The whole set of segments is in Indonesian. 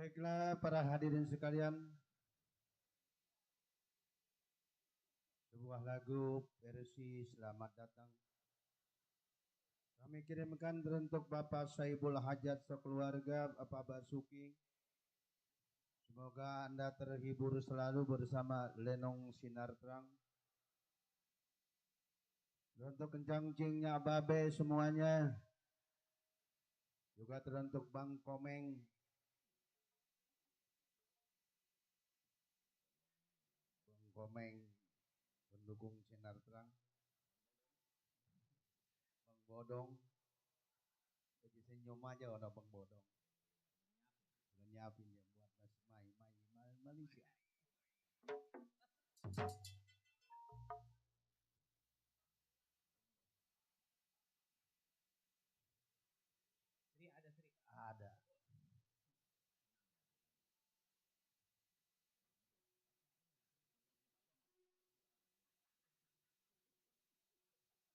Baiklah para hadirin sekalian, sebuah lagu versi Selamat Datang kami kirimkan untuk Bapak Saibul Hajat sekeluarga, Bapak Basuki. Semoga Anda terhibur selalu bersama Lenong Sinar Terang. Untuk kencangcingnya Babe semuanya, juga teruntuk Bang Komeng, pendukung Sinar Terang, Bang Bodong, jadi senyum aja orang Bang Bodong, udah nyiapin ya buat Mas Indonesia. Sri ada Sri. Ada.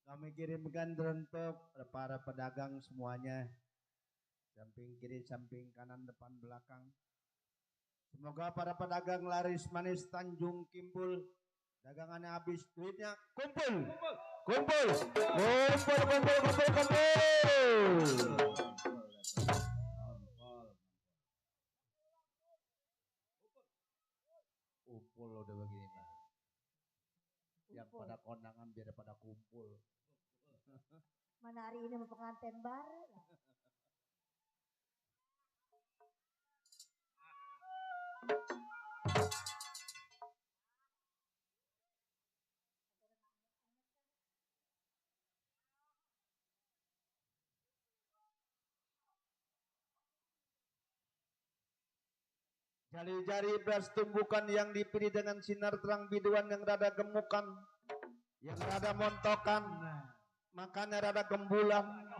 Kami kirimkan untuk para pedagang semuanya. Samping kiri, samping kanan, depan, belakang. Semoga para pedagang laris manis Tanjung Kimpul. Dagangannya habis, duitnya kumpul. Kumpul. Kumpul, kumpul, kumpul, kumpul. Kumpul udah begini Pak. Yang pada kondangan biar pada kumpul. Mana hari ini mau pengantin baru. Jari-jari beras tumbukan yang dipilih dengan sinar terang biduan yang rada gemukan, yang rada montokan, makanya rada gembulan. Mana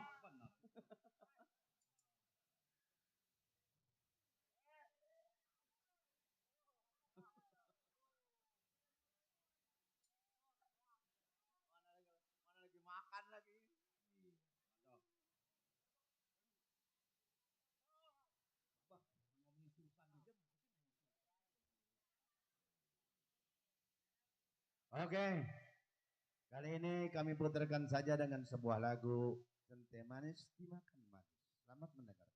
lagi makan lagi. Oke, kali ini kami putarkan saja dengan sebuah lagu Sente Manis Dimakan Manis. Selamat mendengarkan.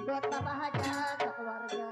Buat Bapak Hajat, keluarga.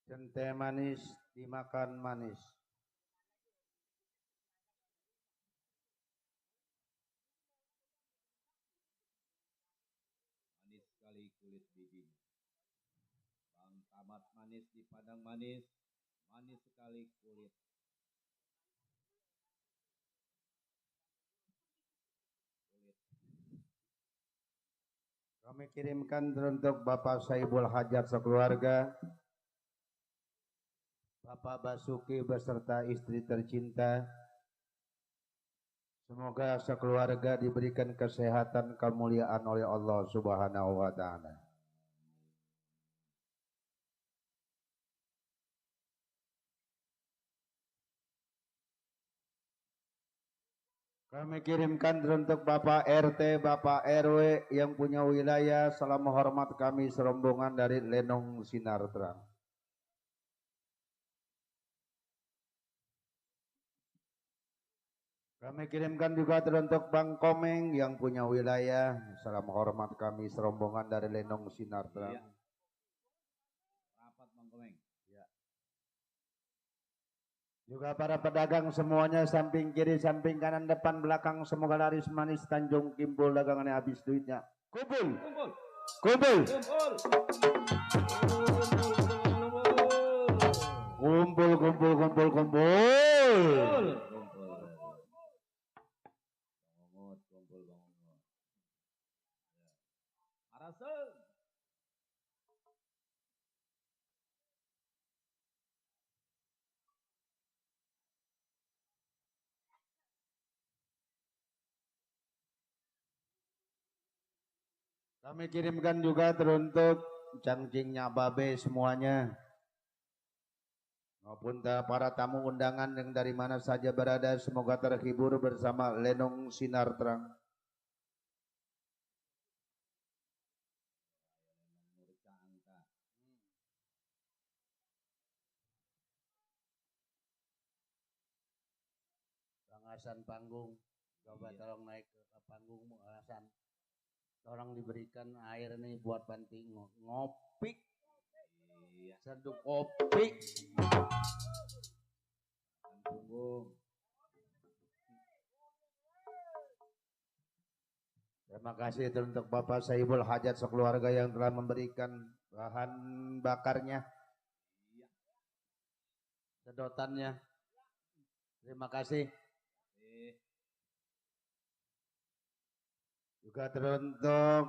Cente manis dimakan manis. Manis sekali kulit bibing. Bang tamat manis di padang manis. Manis sekali kulit. Kami kirimkan untuk Bapak Saibul Hajat sekeluarga, Bapak Basuki beserta istri tercinta. Semoga sekeluarga diberikan kesehatan kemuliaan oleh Allah Subhanahu wa taala. Kami kirimkan untuk Bapak RT, Bapak RW yang punya wilayah. Salam hormat kami serombongan dari Lenong Sinar Terang. Kami kirimkan juga untuk Bang Komeng yang punya wilayah. Salam hormat kami serombongan dari Lenong Sinar Terang. Iya. Rapat Bang Komeng. Ya. Juga para pedagang semuanya, samping kiri, samping kanan, depan, belakang, semoga laris manis. Tanjung Kimpul dagangannya habis duitnya. Kumpul, Kumpul. kumpul, Kumpul. kumpul, kumpul, kumpul, kumpul. Kumpul. Kumpul. Araseng. Kami kirimkan juga teruntuk cangcingnya babe semuanya, maupun para tamu undangan yang dari mana saja berada, semoga terhibur bersama Lenong Sinar Terang. Bang Hasan panggung, coba tolong naik ke panggung Hasan. Tolong diberikan air nih buat banting ngopi. Iya. Seduh kopi. Punggung. Terima kasih untuk Bapak Saibul Hajat sekeluarga yang telah memberikan bahan bakarnya, sedotannya. Terima kasih. Juga teruntuk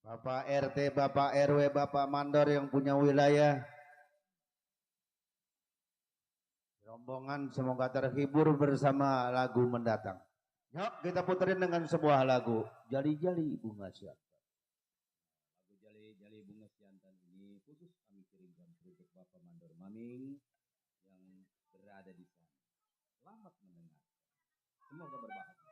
Bapak RT, Bapak RW, Bapak Mandor yang punya wilayah. Rombongan semoga terhibur bersama lagu mendatang. Yuk kita puterin dengan sebuah lagu, Jali-Jali Bunga Siantan. Lagu Jali-Jali Bunga Siantan ini khusus kami kirimkan untuk Bapak Mandor Maming yang berada di sana. Selamat mendengar. Semoga berbahagia.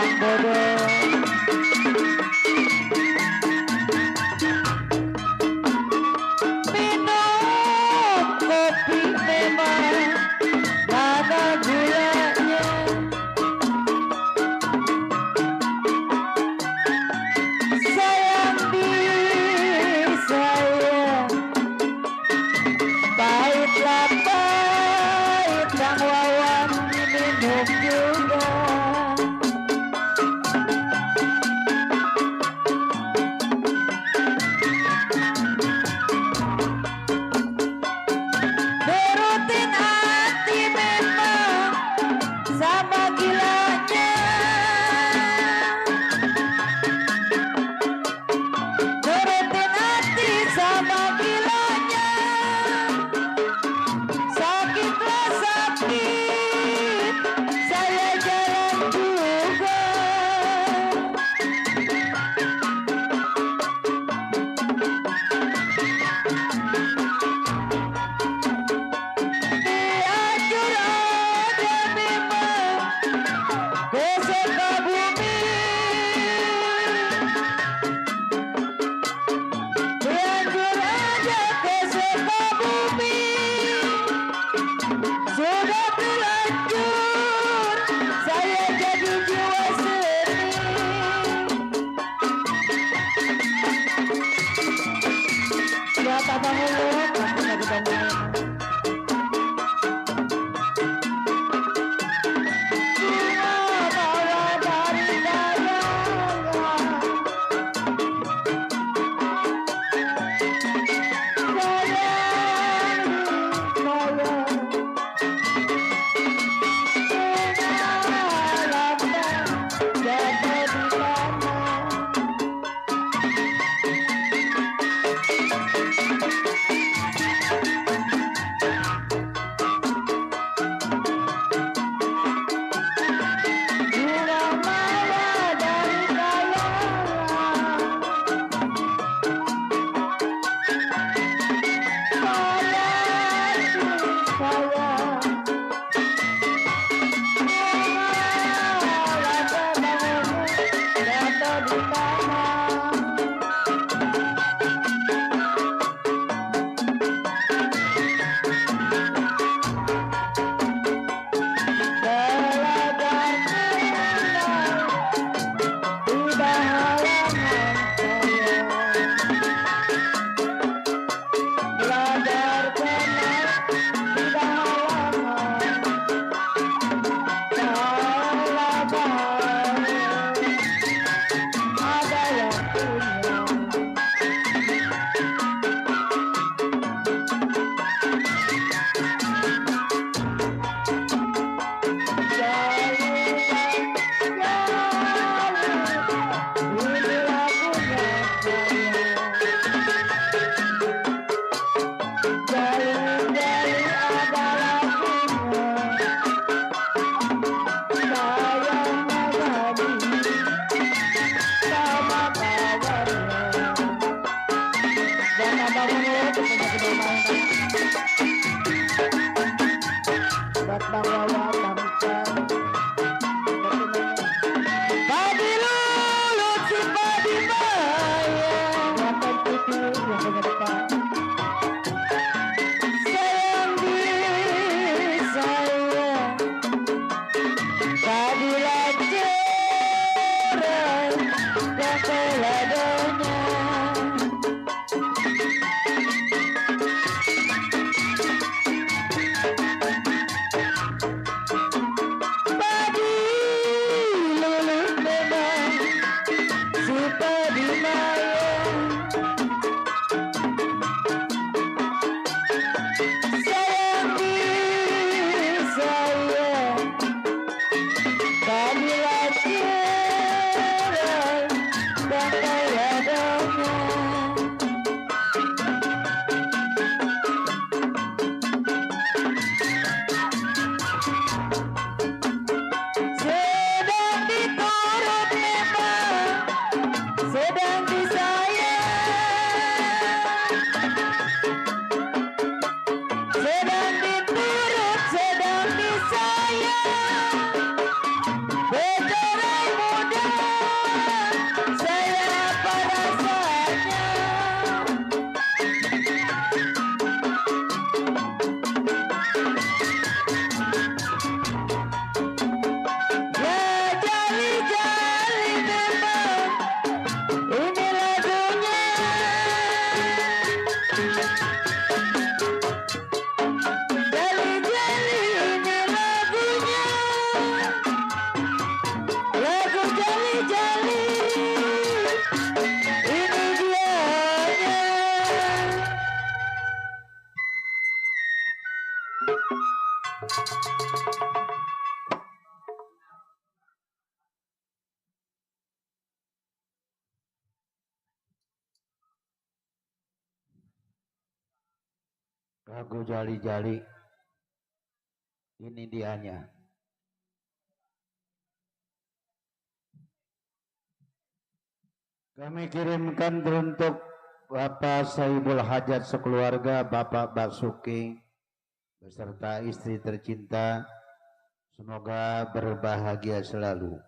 Kang Dodo. Minum kopi memang ada gulanya. Sayang di sayang, pahitlah pahit Kang Wawan diminum juga. Lagu jali-jali. Ini dianya. Kami kirimkan untuk Bapak Saibul Hajat sekeluarga, Bapak Basuki beserta istri tercinta. Semoga berbahagia selalu.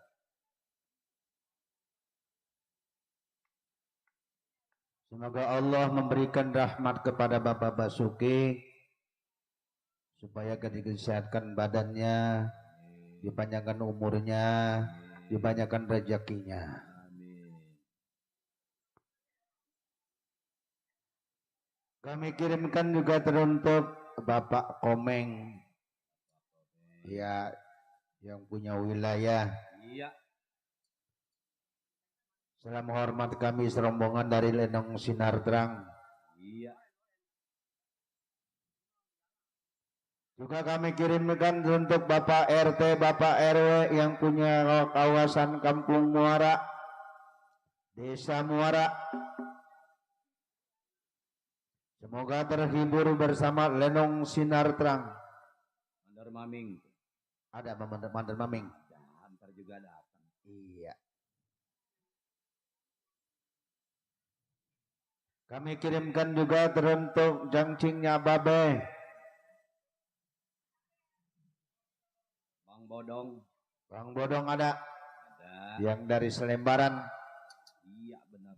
Semoga Allah memberikan rahmat kepada Bapak Basuki supaya disehatkan badannya, dipanjangkan umurnya, dibanyakan rezekinya. Kami kirimkan juga teruntuk Bapak Komeng, ya, yang punya wilayah. Iya. Salam hormat kami serombongan dari Lenong Sinar Terang. Iya. Juga kami kirimkan untuk Bapak RT, Bapak RW yang punya kawasan Kampung Muara, Desa Muara. Semoga terhibur bersama Lenong Sinar Terang. Mandor Maming. Ada Mandor Maming. Ntar juga datang. Iya. Kami kirimkan juga teruntuk jangcingnya Babe. Bang Bodong. Bang Bodong ada. Ada. Yang dari Selembaran. Iya benar.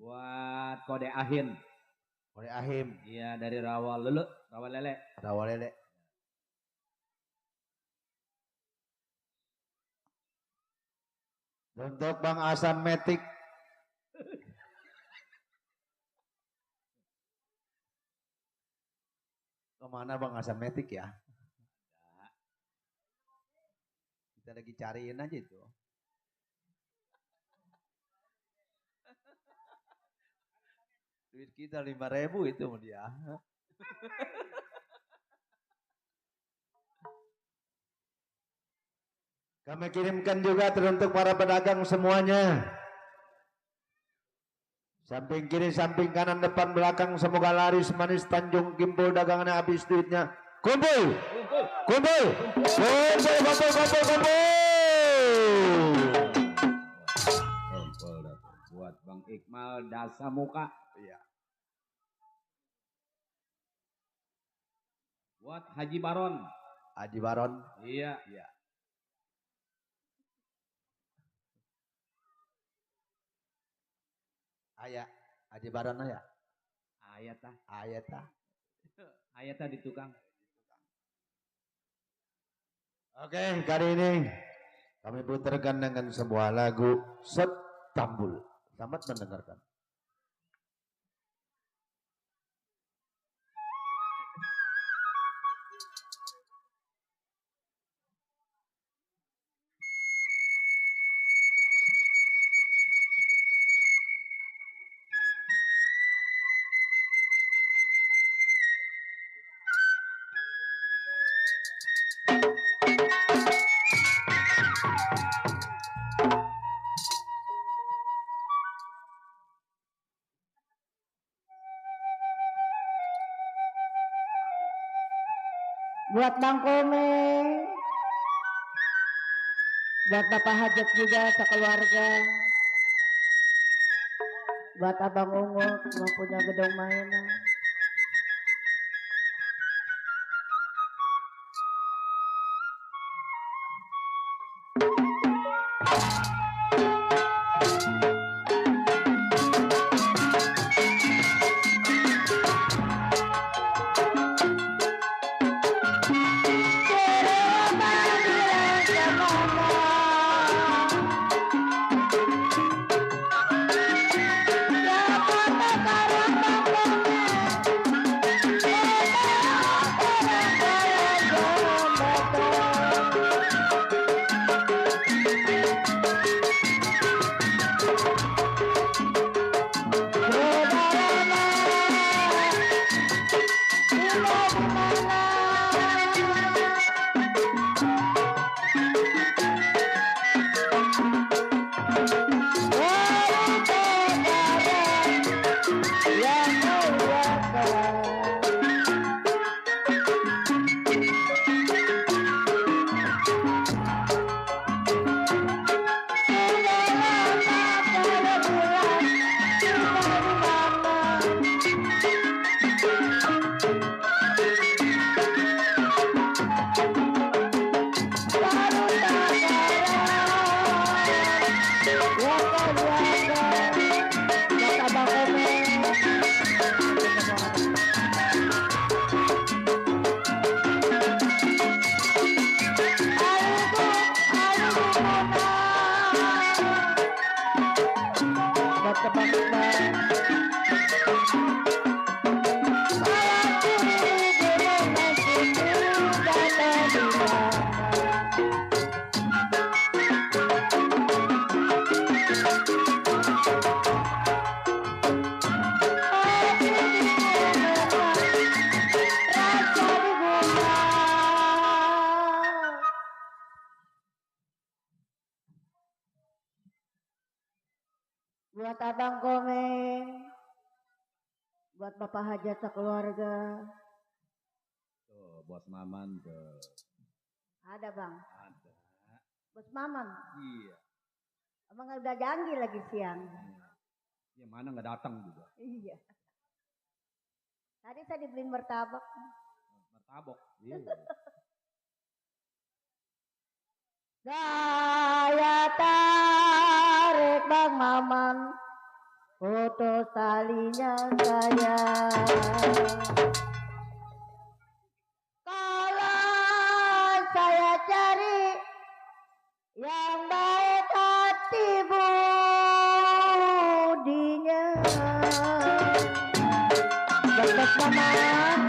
Buat Kode Ahin. Kode Ahim. Iya dari Rawa Lele. Rawa Lele. Rawa Lele. Untuk Bang Asan Metik. Kemana Bang Asan Metik ya? Kita lagi cariin aja itu. Duit kita 5.000 itu sama dia. Kami kirimkan juga teruntuk para pedagang semuanya. Samping kiri, samping kanan, depan, belakang, semoga laris manis Tanjung Kimpul dagangannya habis duitnya. Kumpul, kumpul, kumpul, kumpul, kumpul, kumpul. Kumpul buat Bang Iqmal Dasamuka. Iya. Buat Haji Baron. Haji Baron. Iya. Iya. Ayah, Haji Baron ayah. Ayatah. Ayatah. Ayatah di tukang. Oke, kali ini kami putarkan dengan sebuah lagu Setambul. Selamat mendengarkan. Buat Bang Komeng, buat Bapak Hajat juga sekeluarga, buat Abang Ungut yang punya gedung mainan. Bang Buat abang Komeng, buat bapak hajat sekeluarga. Tuh, bos Maman tuh. Ada bang, Ada. bos Maman. Iya. Abang udah janji lagi siang. Ya mana nggak datang juga. Iya. Tadi saya dibeliin martabak. Martabak. Iya. Saya tarik bang Maman, foto talinya saya. Kalau saya cari yang baik hati budinya, dapat Maman.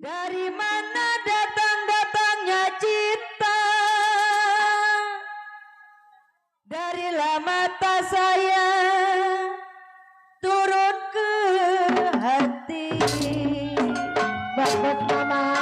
Dari mana datang-datangnya cinta? Darilah mata saya turun ke hati. Bapak Mama.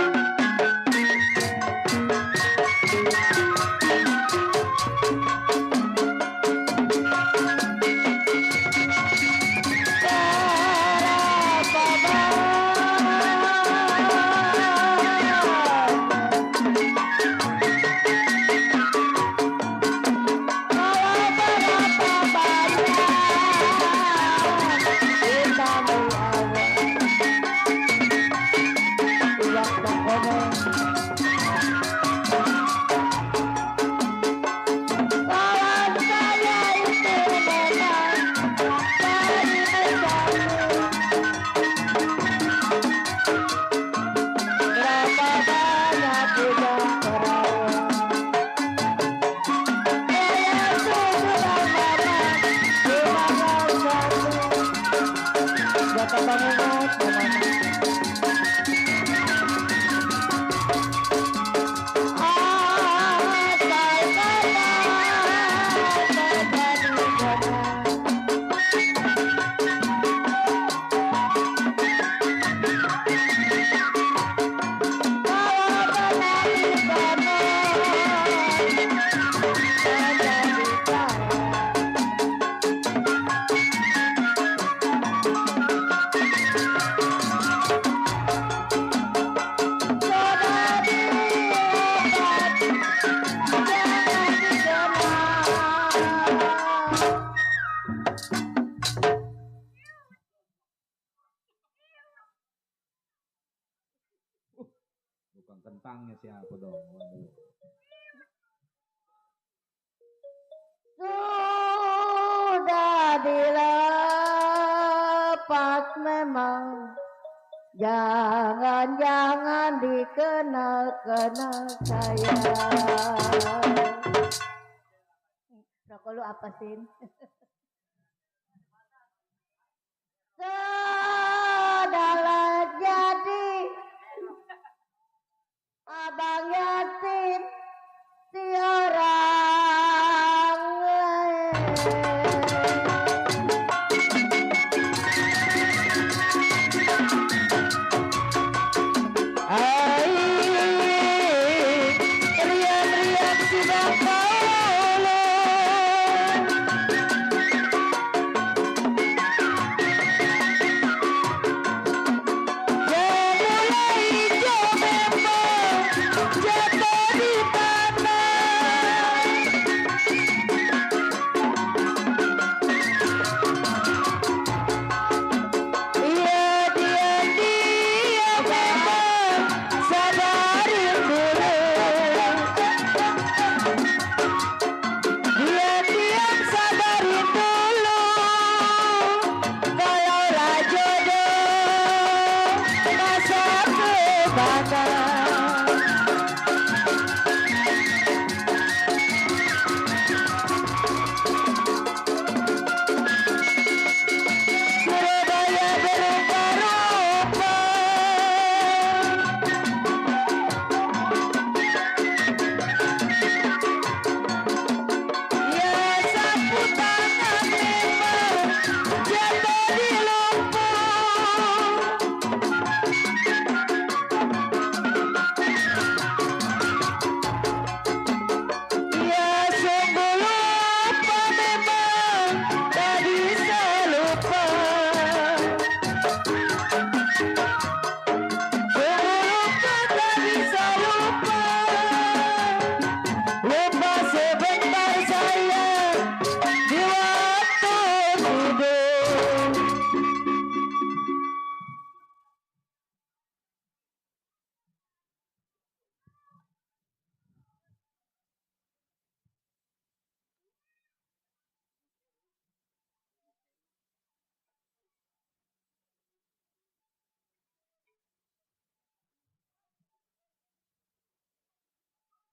kentangnya siapa dong? Waduh. Sudah dilepas memang, jangan dikenal-kenal saya. Rokok lu apa sih? Sudahlah jadi abang yatim si orang lain. Hai, riak-riak si bapak.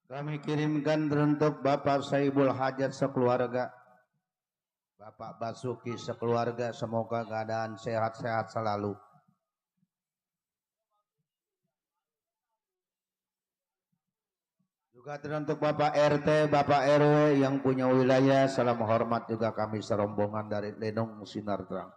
Kami kirimkan untuk Bapak Saibul Hajat sekeluarga, Bapak Basuki sekeluarga, semoga keadaan sehat-sehat selalu. Juga teruntuk Bapak RT, Bapak RW yang punya wilayah, salam hormat juga kami serombongan dari Lenong Sinar Terang.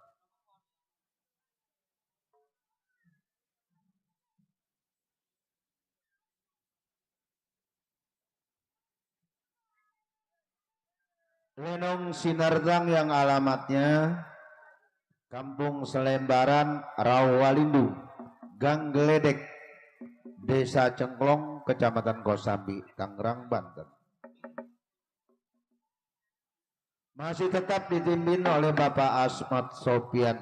Lenong Sinardang yang alamatnya Kampung Selembaran, Rawalindu, Gang Geledek, Desa Cengklong, Kecamatan Kosambi, Tangerang, Banten. Masih tetap dipimpin oleh Bapak Asmat Sopian.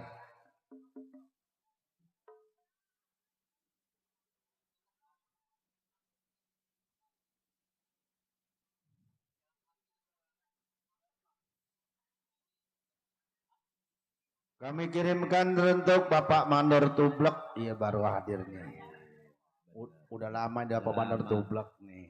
Kami kirimkan untuk Bapak Mandor Tublek, iya baru hadirnya. Udah lama dia Bapak Mandor Tublek nih.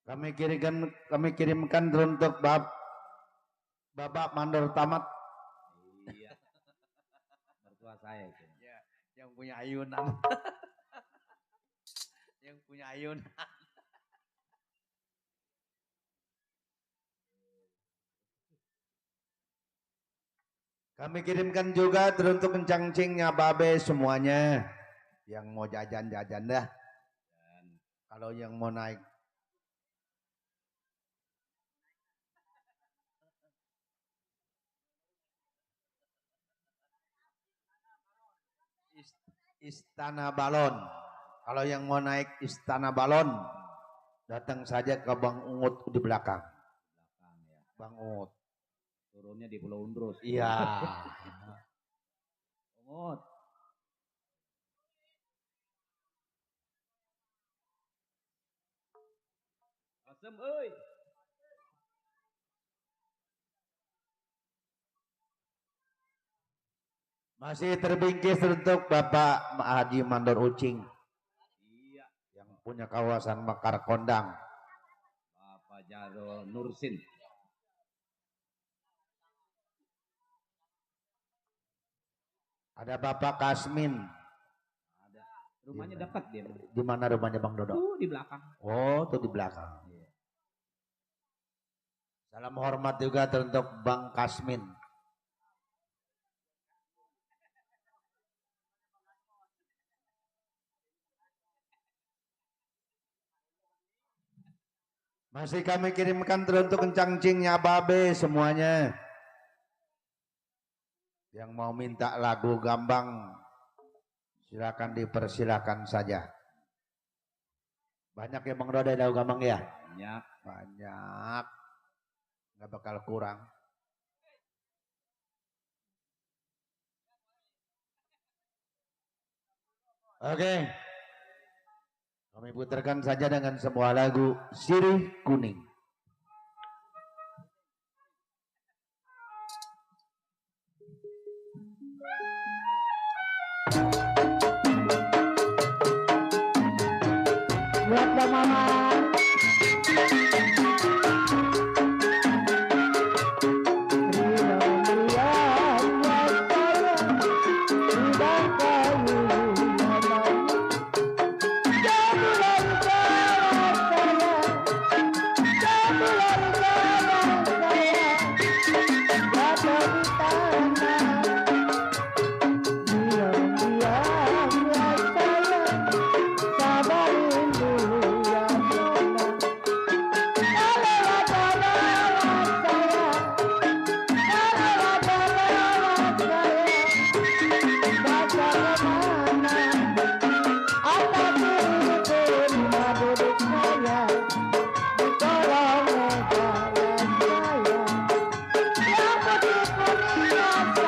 Kami kirimkan untuk Bapak Mandor Tamat. Iya. Mertua saya itu. Ya, yang punya ayunan. Yang punya ayunan. Kami kirimkan juga teruntuk kencangcingnya Babe semuanya. Yang mau jajan-jajan dah. Dan kalau yang mau naik Istana Balon. Kalau yang mau naik Istana Balon, datang saja ke Bang Ungut di belakang. Belakang ya. Bang Ungut. turunnya di Pulau Undros. Iya. Ongot. Asem euy. Masih terbingkis untuk Bapak Haji Mandor Ucing Iya, yang punya kawasan Mekar Kondang. Bapak Jarol Nursin. Ada Bapak Kasmin. Ada. Rumahnya dekat dia. Di mana rumahnya Bang Dodo? Tuh di belakang. Oh, tuh di belakang. Salam hormat juga untuk Bang Kasmin. Masih kami kirimkan teruntuk kencangcingnya Babe semuanya. Yang mau minta lagu Gambang, silakan dipersilakan saja. Banyak ya Bang Dodo lagu Gambang ya? Banyak. Banyak. Nggak bakal kurang. Oke. Kami putarkan saja dengan sebuah lagu Sirih Kuning. Buat Bang Mama. Yang putih kuning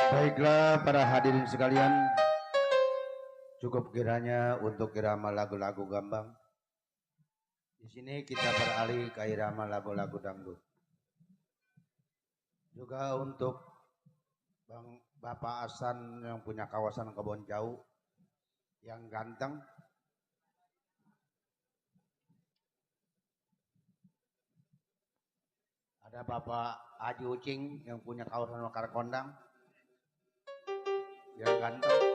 Baiklah para hadirin sekalian, cukup kiranya untuk irama lagu-lagu gambang. Di sini kita beralih ke irama lagu-lagu dangdut. Juga untuk Bapak Asan yang punya kawasan Kebon Jauh yang ganteng. Ada Bapak Haji Ucing yang punya kawasan Mekar Kondang yang ganteng.